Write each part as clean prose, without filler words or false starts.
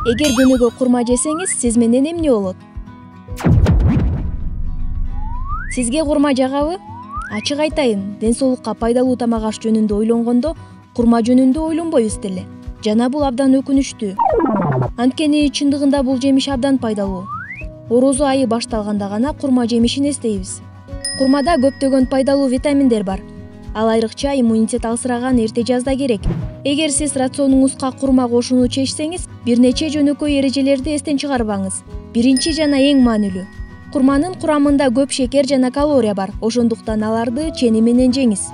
Эгер күнүгө курма жесеңиз, сиз менен эмне болот? Сизге курма жагабы? Ачык айтайын, ден соолукка пайдалуу тамак аш жөнүндө ойлонгондо, курма жөнүндө ойлонбойбуз деле. Жана бул абдан өкүнүчтүү. Анткени чындыгында бул жемиш абдан пайдалуу. Орозо айы башталганда гана курма жемишин эстейбиз. Курмада көптөгөн пайдалуу витаминдер бар. Ал айрыкча иммунитет алсыраган эрте жазда керек. Эгер сиз рационуңузга курма кошууну чечсеңиз, бир нече жөнөкөй эрежелерди эстен чыгарбаңыз. Биринчи жана эң маанилүү. Курманын курамында көп шекер жана калория бар, ошондуктан аларды чени менен жеңиз.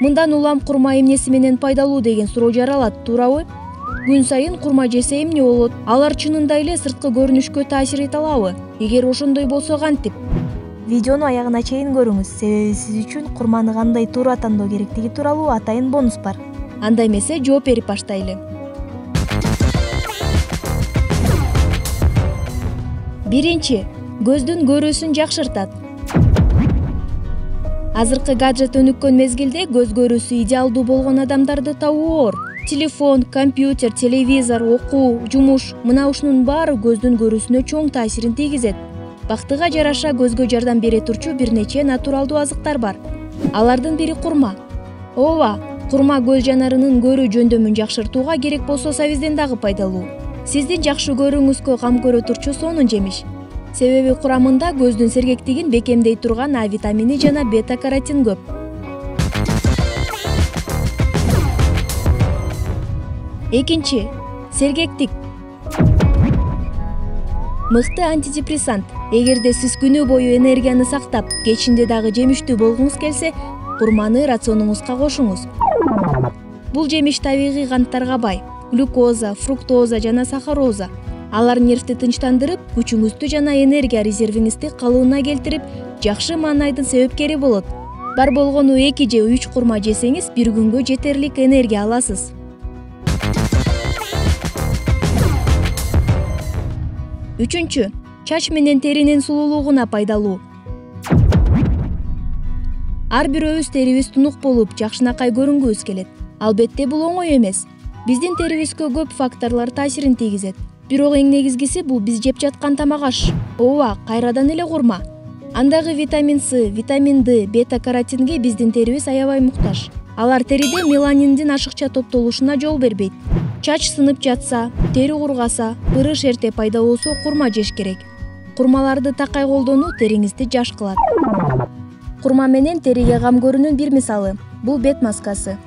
Мындан улам курма эмнеси менен пайдалуу деген суроо жаралат, туурабы? Күн сайын курма жесе эмне болот? Алар чынында эле сырткы көрүнүшкө таасир эте алабы? Эгер ошондой болсо кантип? Видеону аягына чейин көрүңүз, себеби сиз үчүн курманы кандай туура тандоо керектиги тууралуу атайын бонус бар. Анда эмесе жооп берип баштайлы. Биринчи, көздүн көрүүсүн жакшыртат. Азыркы гаджет өнүккөн мезгилде көз көрүүсү идеалдуу болгон адамдарды табуу оор. Телефон, компьютер, телевизор, окуу, жумуш, мына ушунун баары көздүн көрүүсүнө чоң таасирин тийгизет. Бактыга жараша көзгө жардам бере турчу бир нече натуралдуу азыктар бар. Алардын бири курма. Ооба, курма көз жанарынын көрүү жөндөмүн жакшыртууга, керек болсо абизден дагы пайдалуу. Сиздин жакшы көрүүңүзгө кам көрө турчу сонун жемиш. Себеби курамында көздүн сергектигин бекемдей турган А витамини жана бета-каротин көп. Экинчи, сергектик. Мыкты антидепрессант. Эгерде сиз күнү бою энергияны сактап, кечинде дагы жемиштүү болгуңуз келсе, курманы рационуңузга кошуңуз. Бул жемиш табигый канттарга бай. Глюкоза, фруктоза жана сахароза. Алар нервти тынчтандырып, күчүңүздү жана энергия резервиңизди калыбына келтирип, жакшы маанайдын себепкери болот. Бар болгону 2 же 3 курма жесеңиз, бир күнгө жетерлик энергия аласыз. Үчүнчү, чач менен теринин сулуулугуна пайдалуу. Ар бирөөбүз терибиз тунук болуп, жакшынакай көрүнгүбүз келет. Албетте бул оңой эмес. Биздин терибизге көп факторлор таасирин тийгизет. Бирок эң негизгиси бул биз жеп жаткан тамак аш. Ооба, кайрадан эле курма. Андагы витамин С, витамин Д, бета-каротинге биздин терибиз аябай муктаж. Алар териде меланиндин ашыкча топтолушуна жол бербейт. Чач сынып жатса, тери кургаса, ырыш эрте пайда болсо курма жеш керек. Курмаларды такай колдонуу териңизди жаш кылат. Курма менен териге кам көрүүнүн бир мисалы — бул бет маскасы.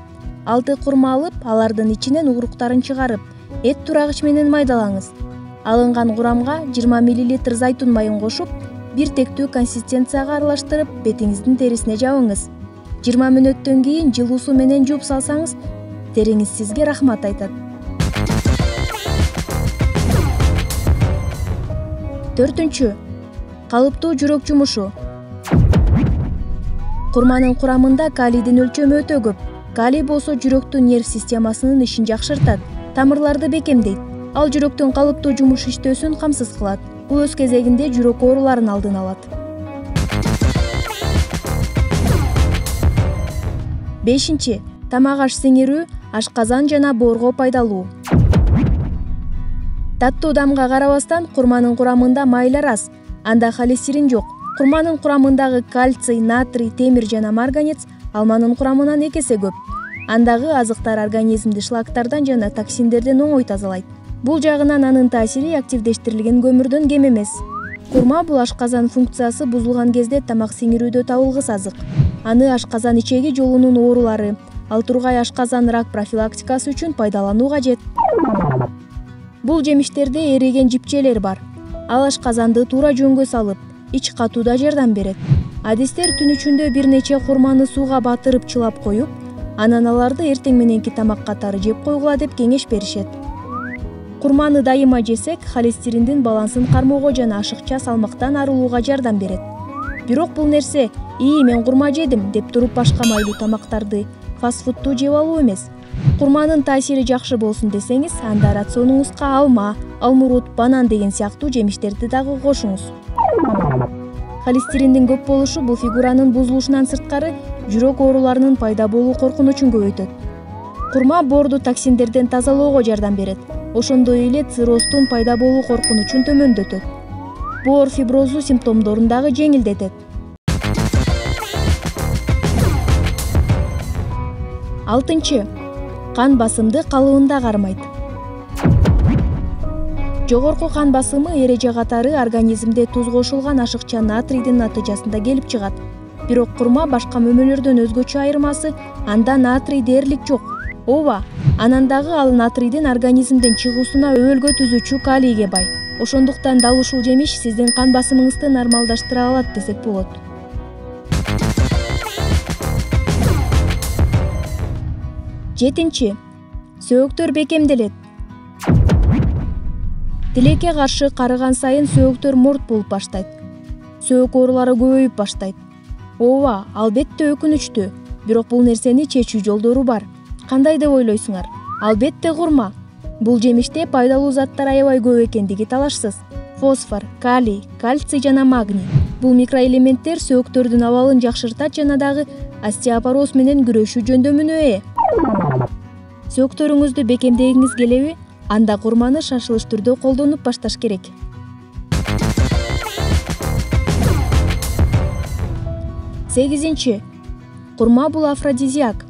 6 курма алып, алардын ичинен уруктарын чыгарып, эт турагыч менен майдалаңыз. Алынган курамга 20 мл зайтун майын кошуп, бир тектүү консистенцияга аралаштырып, бетиңиздин терисине жабыңыз. 20 мүнөттөн кийин жылуу суу менен жууп салсаңыз, териңиз сизге рахмат айтат. 4. Калыптуу жүрөк жумушу. Курманын курамында калийдин өлчөмү өтө көп. Калий болсо жүрөктүн нерв системасынын ишин жакшыртат, тамырларды бекемдейт. Ал жүрөктүн калыптуу жумуш иштөөсүн камсыз кылат. Бул өз кезегинде жүрөк ооруларын алдын алат. 5. Тамак аш сиңирүү, ашказан жана боорго пайдалуу. Таттуу дамга карабастан, курманын курамында майлар аз, анда холестерин жок. Курманын курамындагы кальций, натрий, темир жана марганец алманын курамынан 2 эсе көп. Андагы азыктар организмди шлактардан жана токсиндерден оңой тазалайт. Бул жагынан анын таасири активдештирилген көмүрдөн кем эмес. Курма бул ашказан функциясы бузулган кезде тамак сиңирүүдө табылгыс азык. Аны ашказан ичеги жолунун оорулары, ал тургай ашказан рак профилактикасы үчүн пайдалануу кажет. Бул жемиштерде эриген жипчелер бар. Ал ашказанды туура жөнгө салып, ич катууда жардам берет. Адистер түн ичинде бир нече курманы сууга батырып чылап коюп, анан аларды эртең мененки тамак катары жеп койгула деп кеңеш беришет. Курманы дайыма жесек, холестериндин балансын кармоого жана ашыкча салмактан арылууга жардам берет. Бирок бул нерсе мен курма жедим деп туруп башка майлуу тамактарды, фастфудту жеп алуу эмес. Курманын таасири жакшы болсун десеңиз, анда рационуңузга алма, алмурут, банан деген сыяктуу жемиштерди дагы кошуңуз. Холестериндин көп болушу бул фигуранын бузулушунан сырткары жүрөк ооруларынын пайда болуу коркунучун көбөйтөт. Курма боорду токсиндерден тазалоого жардам берет. ошондой эле цирроздун пайда болуу коркунучун төмөндөтөт. Боор фиброзу симптомдорун дагы жеңилдетет. 6. Кан басымды калыбында кармайт. Жогорку кан басымы эреже катары организмде туз кошулган ашыкча натрийдин натыйжасында келип чыгат. Бирок курма башка мөмөлөрдөн өзгөчө айырмасы анда натрий дээрлик жок. Ооба, анан дагы ал натрийдин организмден чыгуусуна өбөлгө түзүүчү калийге бай. Ошондуктан дал ушул жемиш сиздин кан басымыңызды нормалдаштыра алат десек болот. 7. Сөөктөр бекемделет. Тилекке каршы карыган сайын сөөктөр мурт болуп баштайт. Сөөк оорулары көбөйүп баштайт. Ооба, албетте өкүнүчтүү, бирок бул нерсени чечүү жолдору бар. Кандай деп ойлойсуңар? Албетте курма. Бул жемиште пайдалуу заттар аябай көп экендиги талашсыз. Фосфор, калий, кальций жана магний. Бул микроэлементтер сөөктөрдүн абалын жакшыртат жана дагы остеопороз менен күрөшүү жөндөмүнө ээ. Сөөктөрүңүздү бекемдегиңиз келеби? Анда курманы шашылыш түрдө колдонуп башташ керек. 8. Курма бул афродизиак.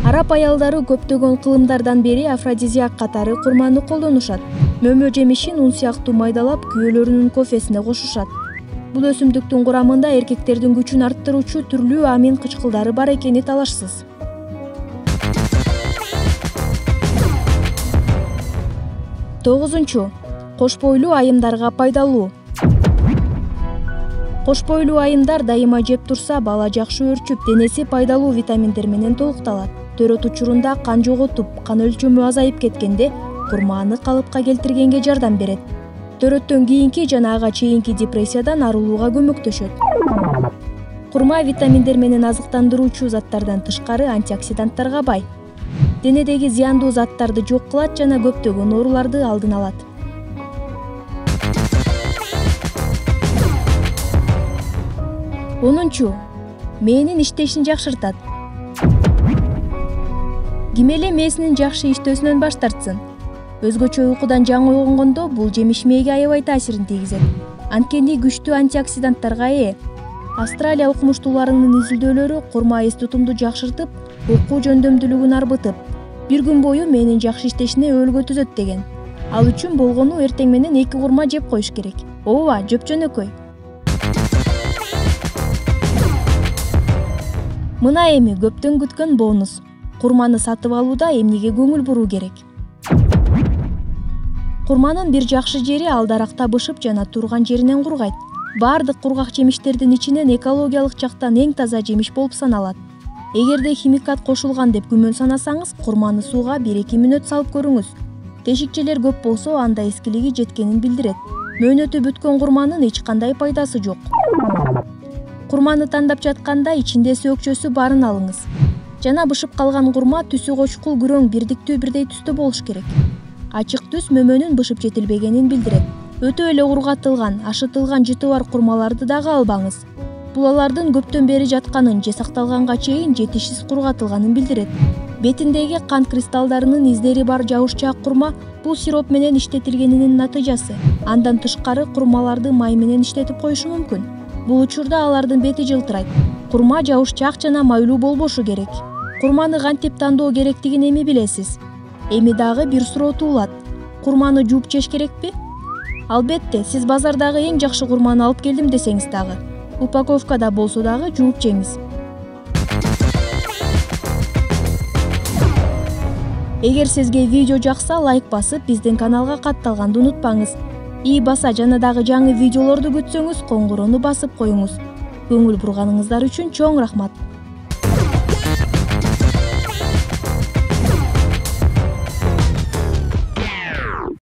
Араб аялдары көптөгөн кылымдардан бери афродизиак катары курманы колдонушат. Мөмө жемишин ун сыяктуу майдалап күйөөлөрүнүн кофесине кошушат. Бул өсүмдүктүн курамында эркектердин күчүн арттыруучу түрлүү амин кычкылдары бар экени талашсыз. 9. Кош бойлуу айымдарга пайдалуу. Кош бойлуу айымдар дайыма жеп турса, бала жакшы өрчүп, денеси пайдалуу витаминдер менен толукталат. Төрөт учурунда кан жоготуп, кан өлчөмү азайып кеткенде, курманы калыпка келтиргенге жардам берет. Төрөттөн кийинки жана ага чейинки депрессиядан арылууга көмөктөшөт. Курма витаминдер менен азыктандыруучу заттардан тышкары антиоксиданттарга бай. Денедеги зыяндуу заттарды жок кылат жана көптөгөн ооруларды алдын алат. 10. Мээнин иштешин жакшыртат. Ким эле мээсинин жакшы иштөөсүнөн баш тартсын. Өзгөчө уйкудан жаңы уйгонгондо бул жемиш мээге аябай таасирин тийгизет. Анткени күчтүү антиоксиданттарга ээ. Австралия окумуштууларынын изилдөөлөрү курма эс тутумду жакшыртып, уйку жөндөмдүүлүгүн арбытып, бир күн бою мээнин жакшы иштешине өбөлгө түзөт деген. Ал үчүн болгону эртең менен 2 курма жеп коюш керек. Ооба, жөп-жөнөкөй. Мына эми көптөн күткөн бонус. Курманы сатып алууда эмнеге көңүл буруу керек? Курманын бир жакшы жери ал даракта бышып жана турган жеринен кургайт. Бардык кургак жемиштердин ичинен экологиялык жактан эң таза жемиш болуп саналат. Эгерде химикат кошулган деп күмөн санасаңыз, курманы сууга 1-2 мүнөт салып көрүңүз. Тешикчелер көп болсо, анда эскилиги жеткенин билдирет. Мөөнөтү бүткөн курманын эч кандай пайдасы жок. Курманы тандап жатканда ичинде сөөкчөсү барын алыңыз. Жана бышып калган курма түсү кочкул күрөң бирдиктүү бирдей түстө болуш керек. Ачык түс мөмөнүн бышып жетилбегенин билдирет. Өтө эле ургатылган, ашытылган жыты бар курмаларды дагы албаңыз. Бул алардын көптөн бери жатканын же сакталганга чейин жетишсиз кургатылганын билдирет. Бетиндеги кант кристаллдарынын издери бар жабышчаак курма бул сироп менен иштетилгенинин натыйжасы. Андан тышкары курмаларды май менен иштетип коюшу мүмкүн. Бул учурда алардын бети жылтырайт. Курма жабышчаак жана майлуу болбошу керек. Курманы кантип тандоо керектигин эми билесиз. Эми дагы бир суроо туулат. Курманы жууп жеш керекпи? Албетте, сиз базардагы эң жакшы курманы алып келдим десеңиз дагы, упаковкада болсо дагы жууп жеңиз. Эгер сизге видео жакса, лайк басып, биздин каналга катталганды унутпаңыз. И баса жана дагы жаңы видеолорду күтсөңүз, коңгурону басып коюңуз. Көңүл бурганыңыздар үчүн чоң рахмат.